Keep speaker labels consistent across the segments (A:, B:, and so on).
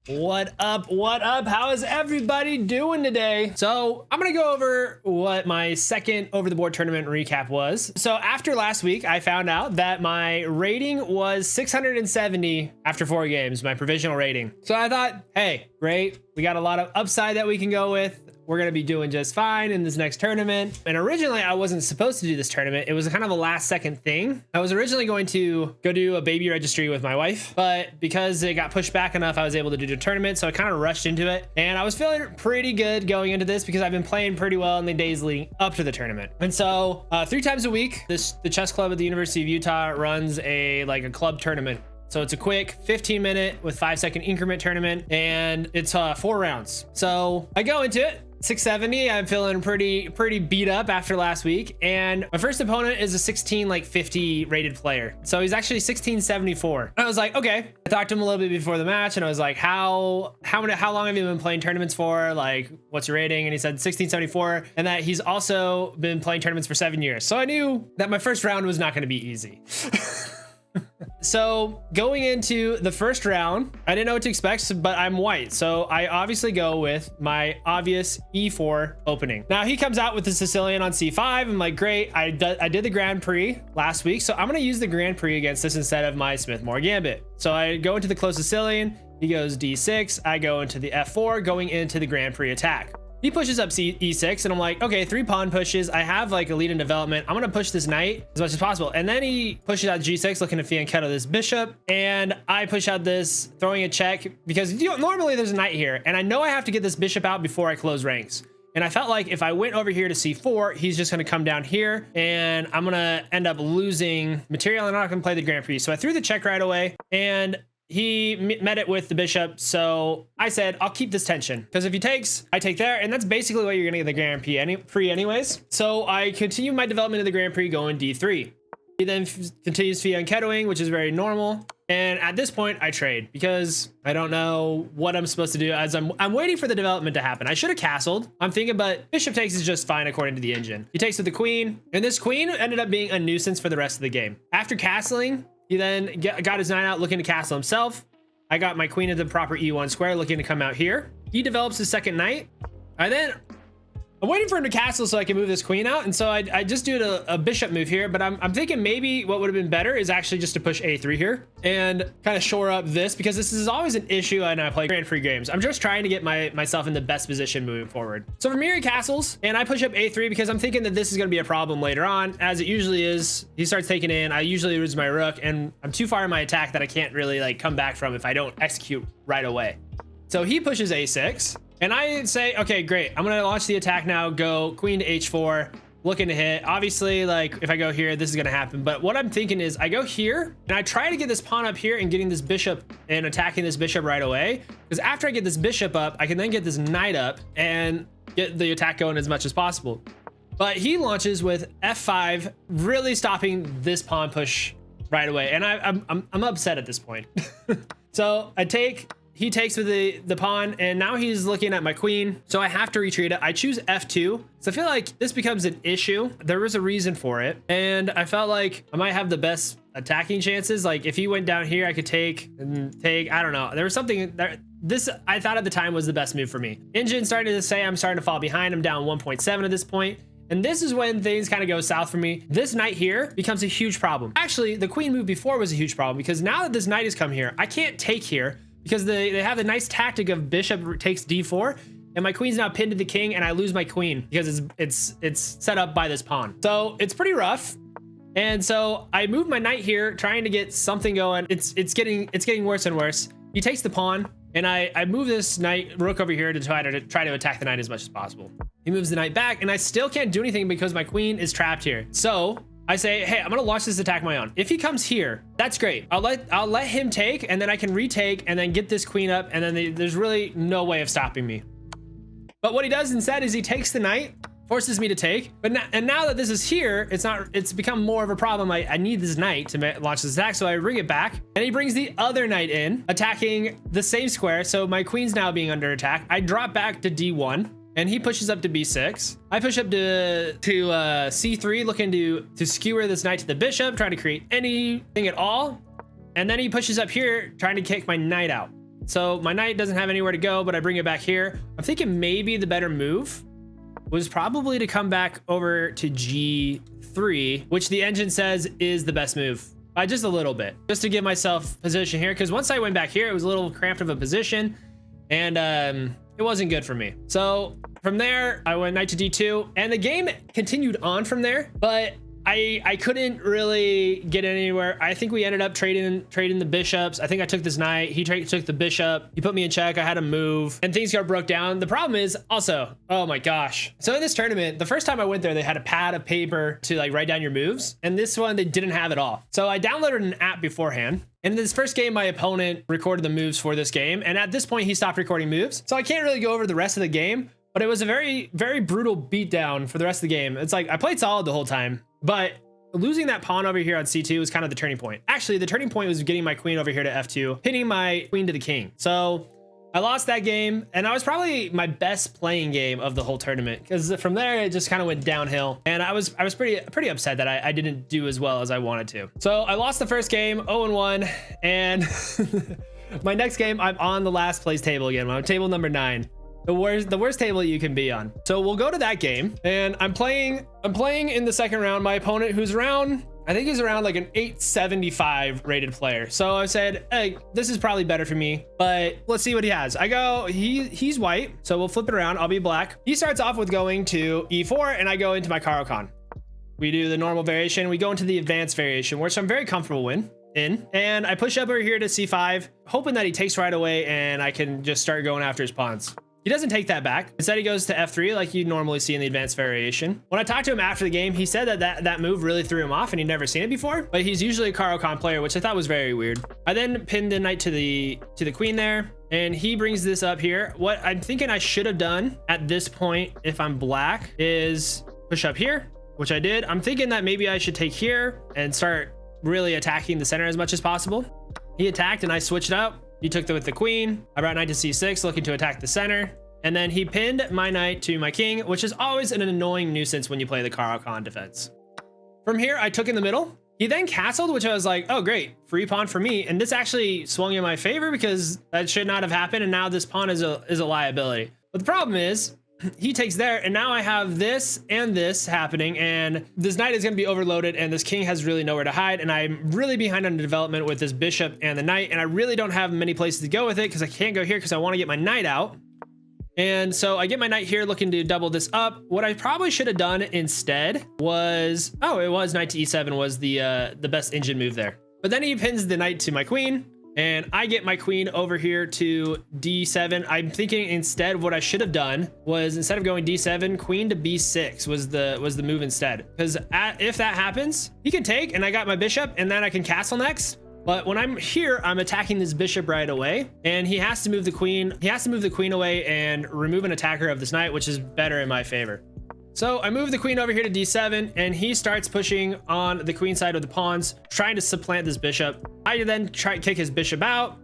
A: What up? What up? How is everybody doing today? So I'm gonna go over what my second over the board tournament recap was. So after last week, I found out that my rating was 670 after 4 games, my provisional rating. So I thought, hey, great. We got a lot of upside that we can go with. We're going to be doing just fine in this next tournament. And originally I wasn't supposed to do this tournament. It was kind of a last second thing. I was originally going to go do a baby registry with my wife, but because it got pushed back enough, I was able to do the tournament. So I kind of rushed into it and I was feeling pretty good going into this because I've been playing pretty well in the days leading up to the tournament. And so 3 times a week, the chess club at the University of Utah runs a club tournament. So it's a quick 15-minute with 5-second increment tournament, and it's 4 rounds. So I go into it 670. I'm feeling pretty beat up after last week, and my first opponent is a 1650 rated player. So he's actually 1674. I was like, okay. I talked to him a little bit before the match, and I was like, how long have you been playing tournaments for? Like, what's your rating? And he said 1674, and that he's also been playing tournaments for 7 years. So I knew that my first round was not going to be easy. So going into the first round, I didn't know what to expect, but I'm white. So I obviously go with my obvious E4 opening. Now he comes out with the Sicilian on C5. I'm like, great. I did the Grand Prix last week. So I'm going to use the Grand Prix against this instead of my Smith-Morra Gambit. So I go into the closed Sicilian. He goes D6. I go into the F4 going into the Grand Prix attack. He pushes up E6 and I'm like, okay, 3 pawn pushes. I have like a lead in development. I'm going to push this knight as much as possible. And then he pushes out G6 looking to fianchetto this bishop. And I push out this throwing a check because normally there's a knight here. And I know I have to get this bishop out before I close ranks. And I felt like if I went over here to C4, he's just going to come down here and I'm going to end up losing material and I'm not going to play the Grand Prix. So I threw the check right away and he met it with the bishop. So I said, I'll keep this tension because if he takes, I take there. And that's basically what you're going to get the Grand Prix anyways. So I continue my development of the Grand Prix going D3. He then continues fianchettoing, which is very normal. And at this point I trade because I don't know what I'm supposed to do as I'm waiting for the development to happen. I should have castled. I'm thinking, but bishop takes is just fine according to the engine. He takes with the queen and this queen ended up being a nuisance for the rest of the game. After castling, he then got his knight out looking to castle himself. I got my queen at the proper E1 square looking to come out here. He develops his second knight. I'm waiting for him to castle so I can move this queen out. And so I just do a bishop move here, but I'm thinking maybe what would have been better is actually just to push A3 here and kind of shore up this because this is always an issue when I play Grand Prix games. I'm just trying to get myself in the best position moving forward. So Vermeer castles and I push up A3 because I'm thinking that this is going to be a problem later on, as it usually is. He starts taking in, I usually lose my rook and I'm too far in my attack that I can't really like come back from if I don't execute right away. So he pushes A6. And I say, okay, great. I'm going to launch the attack now. Go queen to H4, looking to hit. Obviously, like if I go here, this is going to happen. But what I'm thinking is I go here and I try to get this pawn up here and getting this bishop and attacking this bishop right away. Because after I get this bishop up, I can then get this knight up and get the attack going as much as possible. But he launches with F5, really stopping this pawn push right away. And I'm upset at this point. So I take... He takes with the pawn and now he's looking at my queen. So I have to retreat it. I choose F2. So I feel like this becomes an issue. There was a reason for it. And I felt like I might have the best attacking chances. Like if he went down here, I could take, I don't know. There was something there. This I thought at the time was the best move for me. Engine started to say I'm starting to fall behind. I'm down 1.7 at this point. And this is when things kind of go south for me. This knight here becomes a huge problem. Actually, the queen move before was a huge problem because now that this knight has come here, I can't take here. Because they have the nice tactic of bishop takes d4 and my queen's now pinned to the king and I lose my queen because it's set up by this pawn. So it's pretty rough. And so I move my knight here trying to get something going. It's getting worse and worse. He takes the pawn and I move this knight rook over here to try to attack the knight as much as possible. He moves the knight back and I still can't do anything because my queen is trapped here. So I say, hey, I'm gonna launch this attack my own. If he comes here, that's great. I'll let him take, and then I can retake, and then get this queen up, and then there's really no way of stopping me. But what he does instead is he takes the knight, forces me to take. But now that this is here, it's become more of a problem. I need this knight to launch this attack, so I bring it back, and he brings the other knight in, attacking the same square. So my queen's now being under attack. I drop back to D1. And he pushes up to b6. I push up to c3, looking to skewer this knight to the bishop, trying to create anything at all. And then he pushes up here, trying to kick my knight out. So my knight doesn't have anywhere to go, but I bring it back here. I'm thinking maybe the better move was probably to come back over to G3, which the engine says is the best move by just a little bit, just to give myself position here. Because once I went back here, it was a little cramped of a position, and it wasn't good for me. So from there, I went knight to D2, and the game continued on from there, but I couldn't really get anywhere. I think we ended up trading the bishops. I think I took this knight. He took the bishop. He put me in check. I had to move, and things got broke down. The problem is also, oh my gosh. So in this tournament, the first time I went there, they had a pad of paper to like write down your moves, and this one they didn't have it all. So I downloaded an app beforehand. And in this first game, my opponent recorded the moves for this game, and at this point, he stopped recording moves. So I can't really go over the rest of the game, but it was a very, very brutal beatdown for the rest of the game. It's like I played solid the whole time, but losing that pawn over here on C2 was kind of the turning point. Actually, the turning point was getting my queen over here to F2, pinning my queen to the king. So I lost that game, and that was probably my best playing game of the whole tournament, because from there it just kind of went downhill, and I was pretty upset that I didn't do as well as I wanted to. So I lost the first game 0-1, and my next game I'm on the last place table again. I'm on table number 9. The worst table you can be on. So we'll go to that game, and I'm playing in the second round. My opponent, who's around, I think he's around like an 875 rated player. So I said, hey, this is probably better for me, but let's see what he has. I go, he's white, so we'll flip it around. I'll be black. He starts off with going to E4, and I go into my Caro-Kann. We do the normal variation. We go into the advanced variation, which I'm very comfortable in. And I push up over here to C5, hoping that he takes right away and I can just start going after his pawns. He doesn't take that back. Instead, he goes to F3 like you normally see in the advanced variation. When I talked to him after the game, he said that move really threw him off and he'd never seen it before, but he's usually a Caro-Kann player, which I thought was very weird. I then pinned the knight to the queen there, and he brings this up here. What I'm thinking I should have done at this point, if I'm black, is push up here, which I did. I'm thinking that maybe I should take here and start really attacking the center as much as possible. He attacked and I switched up. He took with the queen. I brought knight to C6, looking to attack the center. And then he pinned my knight to my king, which is always an annoying nuisance when you play the Caro-Kann defense. From here, I took in the middle. He then castled, which I was like, oh, great, free pawn for me. And this actually swung in my favor because that should not have happened. And now this pawn is a liability. But the problem is, he takes there, and now I have this and this happening, and this knight is going to be overloaded, and this king has really nowhere to hide, and I'm really behind on the development with this bishop and the knight, and I really don't have many places to go with it because I can't go here because I want to get my knight out. And so I get my knight here looking to double this up. What I probably should have done instead was, oh, it was knight to E7 was the best engine move there. But then he pins the knight to my queen, and I get my queen over here to D7. I'm thinking instead what I should have done was, instead of going D7, queen to B6 was the move instead. Because if that happens, he can take, and I got my bishop, and then I can castle next. But when I'm here, I'm attacking this bishop right away, and he has to move the queen. He has to move the queen away and remove an attacker of this knight, which is better in my favor. So I move the queen over here to D7, and he starts pushing on the queen side with the pawns, trying to supplant this bishop. I then try to kick his bishop out,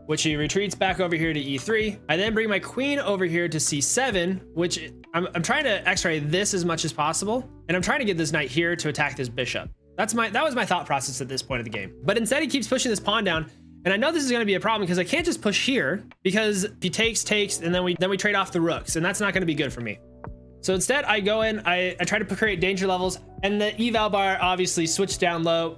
A: which he retreats back over here to E3. I then bring my queen over here to C7, which I'm trying to X-ray this as much as possible, and I'm trying to get this knight here to attack this bishop. That was my thought process at this point of the game. But instead, he keeps pushing this pawn down, and I know this is going to be a problem because I can't just push here, because if he takes, and then we trade off the rooks, and that's not going to be good for me. So instead, I go in, I try to create danger levels, and the eval bar obviously switched down low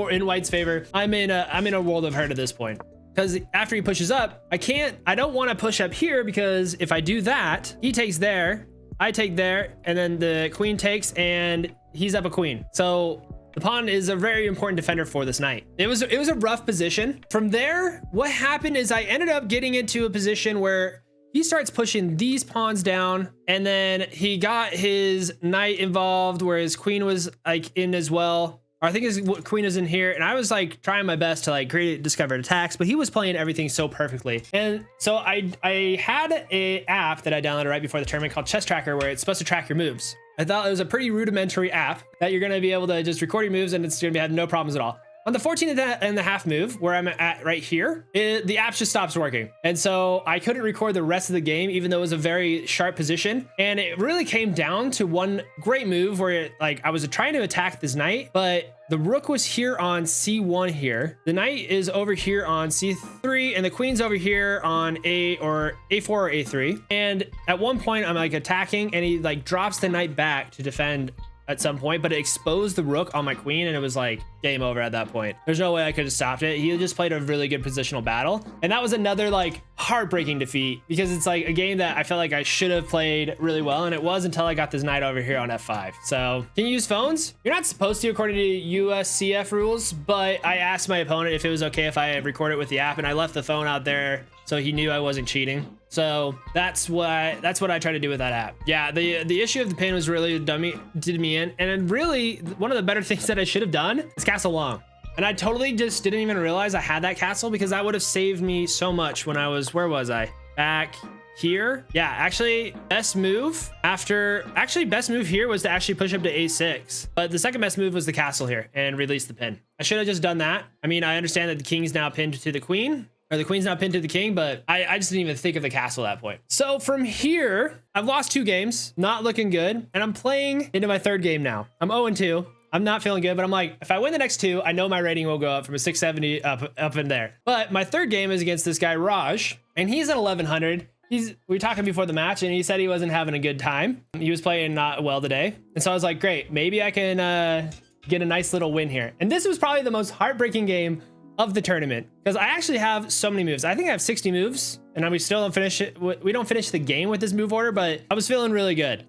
A: in white's favor. I'm in a world of hurt at this point, because after he pushes up, I don't want to push up here, because if I do that, he takes there, I take there, and then the queen takes, and he's up a queen. So the pawn is a very important defender for this knight. It was a rough position. From there, what happened is I ended up getting into a position where he starts pushing these pawns down, and then he got his knight involved where his queen was like in as well. Or I think his queen is in here, and I was like trying my best to like create discovered attacks, but he was playing everything so perfectly. And so I had a app that I downloaded right before the tournament called Chess Tracker, where it's supposed to track your moves. I thought it was a pretty rudimentary app that you're going to be able to just record your moves, and it's going to have no problems at all. On the 14.5 move, where I'm at right here, the app just stops working. And so I couldn't record the rest of the game, even though it was a very sharp position. And it really came down to one great move where I was trying to attack this knight, but the rook was here on c1 here. The knight is over here on c3, and the queen's over here on a4 or a3. And at one point I'm like attacking, and he like drops the knight back to defend at some point, but it exposed the rook on my queen, and it was like game over at that point. There's no way I could have stopped it. He just played a really good positional battle, and that was another like heartbreaking defeat, because it's like a game that I felt like I should have played really well, and it was until I got this knight over here on f5. So can you use phones? You're not supposed to according to USCF rules, but I asked my opponent if it was okay if I record it with the app, and I left the phone out there so he knew I wasn't cheating. So that's what I try to do with that app. Yeah, the issue of the pin was really did me in, and then really one of the better things that I should have done is castle long. And I totally just didn't even realize I had that castle, because that would have saved me so much when I was, where was I? Back here. Yeah, actually best move here was to actually push up to a6, but the second best move was the castle here and release the pin. I should have just done that. I mean, I understand that the king's now pinned to the queen, or the queen's not pinned to the king, but I just didn't even think of the castle at that point. So from here, I've lost 2 games, not looking good, and I'm playing into my 3rd game now. I'm 0-2. I'm not feeling good, but I'm like, if I win the next 2, I know my rating will go up from a 670 up in there. But my 3rd game is against this guy Raj, and he's at 1100. We were talking before the match, and he said he wasn't having a good time. He was playing not well today, and so I was like, great, maybe I can get a nice little win here. And this was probably the most heartbreaking game of the tournament, because I actually have so many moves. I think I have 60 moves, and we still don't finish it. We don't finish the game with this move order, but I was feeling really good.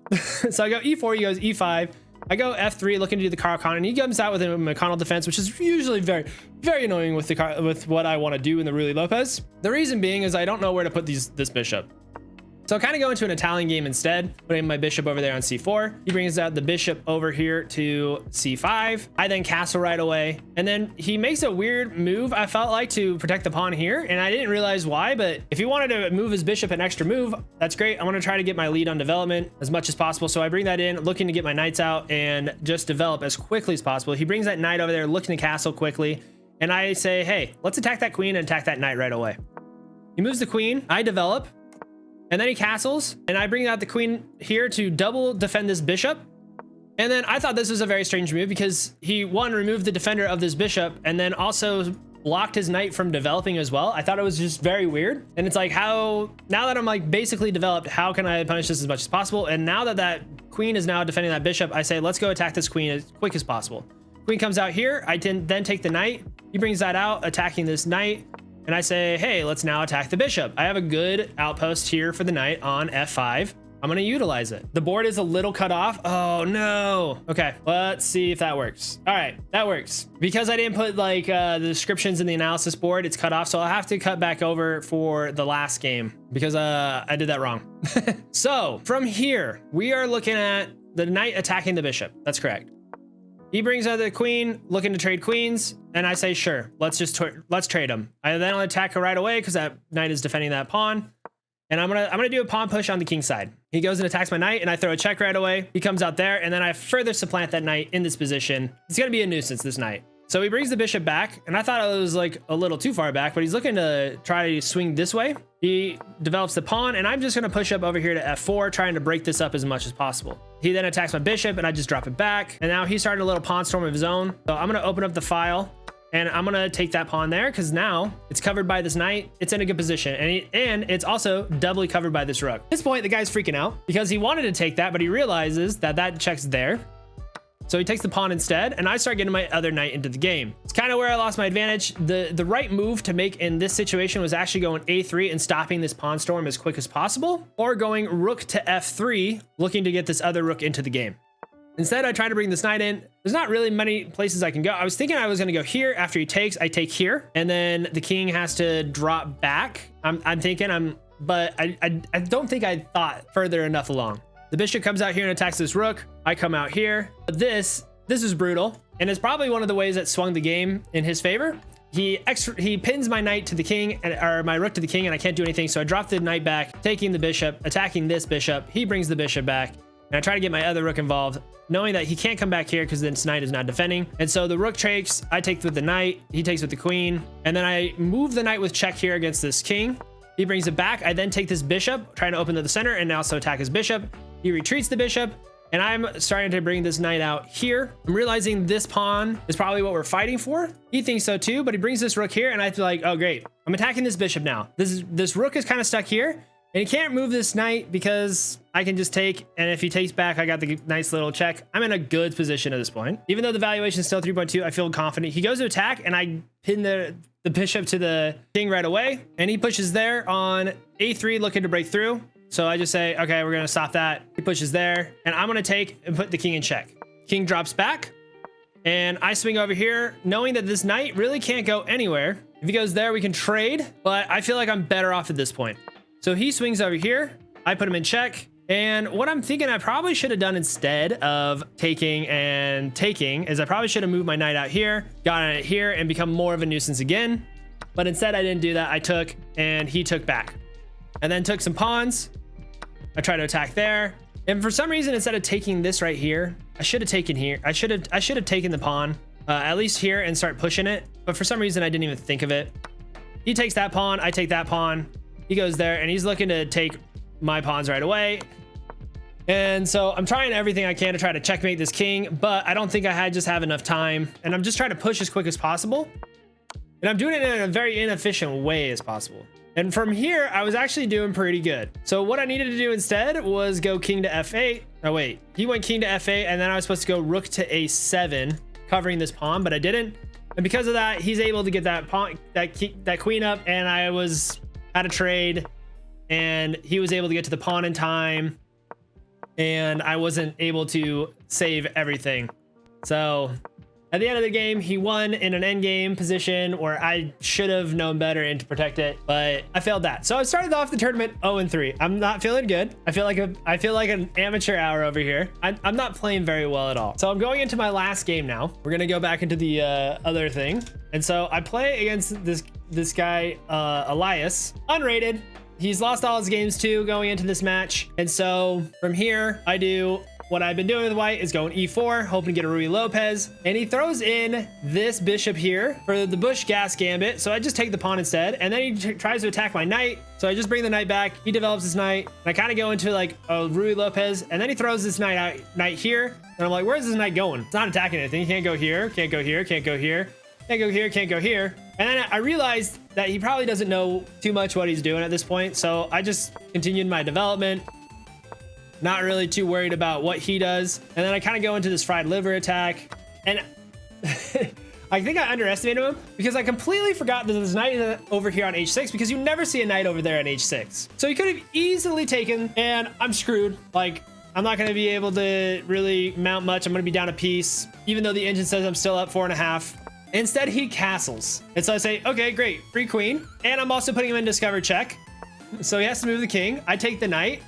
A: So I go e4, he goes e5. I go f3, looking to do the Caro-Kann, and he comes out with a McConnell defense, which is usually very, very annoying with what I want to do in the Ruy Lopez. The reason being is I don't know where to put this bishop. So I kind of go into an Italian game instead, putting my bishop over there on c4. He brings out the bishop over here to c5. I then castle right away. And then he makes a weird move, I felt like, to protect the pawn here. And I didn't realize why, but if he wanted to move his bishop an extra move, that's great. I want to try to get my lead on development as much as possible. So I bring that in, looking to get my knights out and just develop as quickly as possible. He brings that knight over there, looking to castle quickly. And I say, hey, let's attack that queen and attack that knight right away. He moves the queen, I develop. And then he castles, and I bring out the queen here to double defend this bishop. And then I thought this was a very strange move, because he, one, removed the defender of this bishop, and then also blocked his knight from developing as well. I thought it was just very weird. And it's like, how, now that I'm like basically developed, how can I punish this as much as possible? And now that that queen is now defending that bishop, I say, let's go attack this queen as quick as possible. Queen comes out here. I then take the knight. He brings that out, attacking this knight. And I say, hey, let's now attack the bishop. I have a good outpost here for the knight on f5. I'm going to utilize it. The board is a little cut off. Oh, no. Okay, let's see if that works. All right, that works. Because I didn't put like the descriptions in the analysis board, it's cut off. So I'll have to cut back over for the last game, because I did that wrong. So from here, we are looking at the knight attacking the bishop. That's correct. He brings out the queen, looking to trade queens, and I say, sure, let's trade them. I then attack her right away, because that knight is defending that pawn. And I'm gonna do a pawn push on the king side. He goes and attacks my knight, and I throw a check right away. He comes out there, and then I further supplant that knight in this position. It's gonna be a nuisance, this knight. So he brings the bishop back, and I thought it was like a little too far back, but he's looking to try to swing this way. He develops the pawn, and I'm just gonna push up over here to f4, trying to break this up as much as possible. He then attacks my bishop, and I just drop it back. And now he's starting a little pawn storm of his own. So I'm gonna open up the file, and I'm gonna take that pawn there, because now it's covered by this knight. It's in a good position, and it's also doubly covered by this rook. At this point, the guy's freaking out, because he wanted to take that, but he realizes that that check's there. So he takes the pawn instead, and I start getting my other knight into the game. It's kind of where I lost my advantage. The right move to make in this situation was actually going a3 and stopping this pawn storm as quick as possible, or going rook to f3, looking to get this other rook into the game. Instead, I try to bring this knight in. There's not really many places I can go. I was thinking I was going to go here. After he takes, I take here, and then the king has to drop back. But I don't think I thought further enough along. The bishop comes out here and attacks this rook. I come out here. But this is brutal, and it's probably one of the ways that swung the game in his favor. He pins my knight to the king, or my rook to the king, and I can't do anything. So I drop the knight back, taking the bishop, attacking this bishop. He brings the bishop back, And I try to get my other rook involved, knowing that he can't come back here because this knight is not defending. And so the rook takes, I take with the knight, he takes with the queen, and then I move the knight with check here against this king. He brings it back. I then take this bishop, trying to open to the center and also attack his bishop. He retreats the bishop, and I'm starting to bring this knight out here. I'm realizing this pawn is probably what we're fighting for. He thinks so too, but he brings this rook here, and I feel like, oh great, I'm attacking this bishop now. This rook is kind of stuck here, and he can't move this knight because I can just take, and if he takes back, I got the nice little check. I'm in a good position at this point. Even though the valuation is still 3.2, I feel confident. He goes to attack, and I pin the bishop to the king right away, and he pushes there on a3, looking to break through. So I just say, okay, we're gonna stop that. He pushes there, and I'm gonna take and put the king in check. King drops back, and I swing over here, knowing that this knight really can't go anywhere. If he goes there, we can trade, but I feel like I'm better off at this point. So he swings over here, I put him in check, and what I'm thinking I probably should have done instead of taking is I probably should have moved my knight out here, gotten it here, and become more of a nuisance again. But instead I didn't do that. I took, and he took back. And then took some pawns. I tried to attack there. And for some reason, instead of taking this right here, I should have taken here. I should have taken the pawn, at least here, and start pushing it. But for some reason, I didn't even think of it. He takes that pawn, I take that pawn. He goes there, and he's looking to take my pawns right away. And so I'm trying everything I can to try to checkmate this king, but I don't think I just have enough time. And I'm just trying to push as quick as possible. And I'm doing it in a very inefficient way as possible. And from here, I was actually doing pretty good. So what I needed to do instead was go king to f8. Oh wait, he went king to f8, and then I was supposed to go rook to a7, covering this pawn, but I didn't. And because of that, he's able to get that pawn, that queen up, and I was at a trade, and he was able to get to the pawn in time, and I wasn't able to save everything. So at the end of the game, he won in an endgame position where I should have known better and to protect it, but I failed that. So I started off the tournament 0-3. I'm not feeling good. I feel like an amateur hour over here. I'm not playing very well at all. So I'm going into my last game now. We're gonna go back into the other thing. And so I play against this guy, Elias, unrated. He's lost all his games too going into this match. And so from here, I do what I've been doing with white is going e4, hoping to get a Ruy Lopez. And he throws in this bishop here for the Bush Gas Gambit. So I just take the pawn instead. And then he tries to attack my knight. So I just bring the knight back. He develops his knight. And I kind of go into like a Ruy Lopez. And then he throws this knight here. And I'm like, where's this knight going? It's not attacking anything. He can't go here, can't go here, can't go here, can't go here, can't go here. And then I realized that he probably doesn't know too much what he's doing at this point. So I just continued my development. Not really too worried about what he does. And then I kind of go into this fried liver attack. And I think I underestimated him because I completely forgot that there's a knight over here on h6 because you never see a knight over there on h6. So he could have easily taken, and I'm screwed. Like, I'm not going to be able to really mount much. I'm going to be down a piece, even though the engine says I'm still up 4.5. Instead, he castles. And so I say, okay, great, free queen. And I'm also putting him in discover check. So he has to move the king. I take the knight.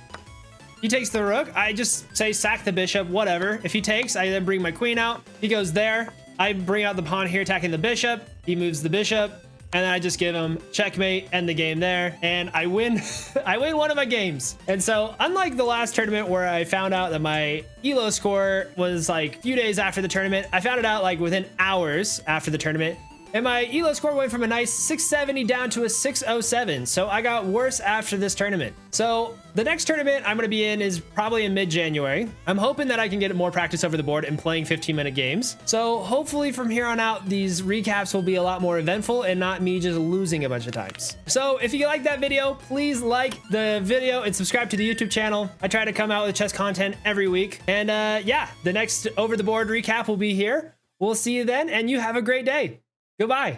A: He takes the rook. I just say sack the bishop, whatever. If he takes, I then bring my queen out. He goes there. I bring out the pawn here, attacking the bishop. He moves the bishop, and then I just give him checkmate, end the game there, and I win. I win one of my games. And so, unlike the last tournament where I found out that my ELO score was like a few days after the tournament, I found it out like within hours after the tournament. And my ELO score went from a nice 670 down to a 607. So I got worse after this tournament. So the next tournament I'm going to be in is probably in mid-January. I'm hoping that I can get more practice over the board and playing 15-minute games. So hopefully from here on out, these recaps will be a lot more eventful and not me just losing a bunch of times. So if you like that video, please like the video and subscribe to the YouTube channel. I try to come out with chess content every week. And yeah, the next over the board recap will be here. We'll see you then, and you have a great day. Goodbye.